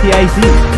TIZ.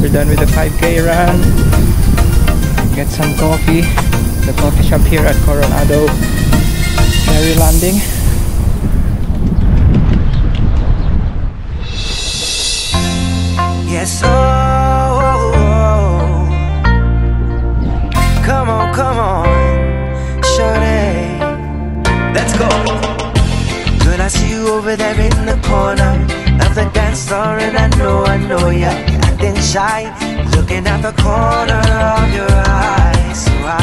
We're done with the 5K run. Get some coffee. The coffee shop here at Coronado Ferry Landing. Yes, come on, shorty, let's go. Girl, I see you over there in the corner of the dance floor, and I know you're acting shy, looking at the corner of your eyes. So I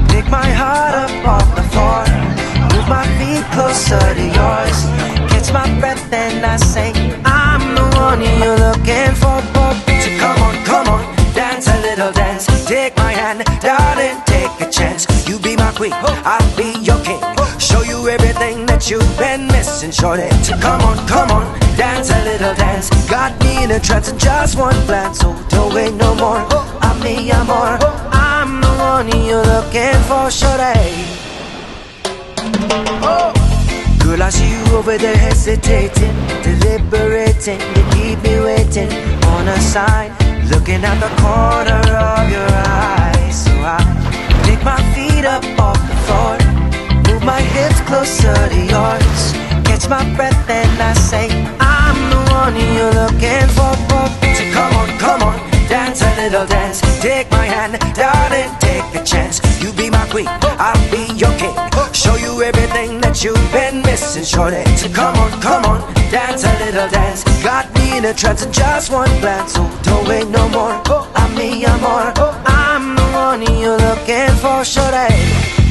pick my heart up off the floor, move my feet closer to yours, catch my breath and I say, I'm the one you're looking for. So come on, dance a little dance. Take my hand, darling, take a chance. You be my queen, I'll be your king. Show you everything that you've been missing, shorty. So come on, dance a little dance. Got me in a trance in just one glance. So don't wait no more, I'm me, I'm more. I'm the one you're looking for, shorty. Girl, I see you over there hesitating, deliberating. You keep me waiting on a sign, looking at the corner of your eyes. So I pick my feet up off the floor, move my hips closer to yours, catch my breath and I say, I'm the one you're looking for. So come on, dance a little dance. Take my hand, darling, take a chance. You be my queen, I'll be your king. Show you everything that you've been missing, shorty. So come on, dance a little dance. Got me in a trance in just one glance. So don't wait no more, I'm me, I'm more. I'm the one you're looking for, shorty.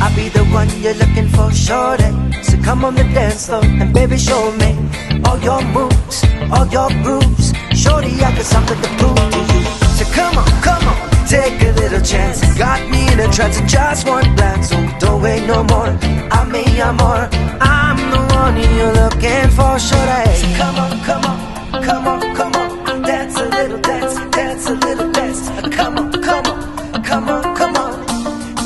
I'll be the one you're looking for, shorty. So come on the dance floor and baby show me all your moves, all your grooves. Shorty, I got something to prove to you. So come on, take a little chance. Got me in a trance in just one glance. So don't wait no more, I'm me, I'm more. I'm the one you're looking for, shorty. So come on, dance a little dance, dance a little dance. Come on,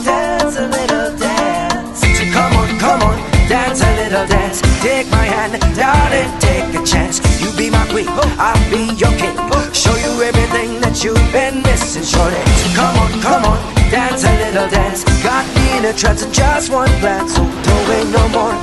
dance a little dance. So come on, dance a little dance. Take my hand, darling, take a chance. You be my queen, I'll be your king. Show you everything that you've been missing, shorty. So come on, dance a little dance. Got me in a trance in just one glance. So don't wait no more,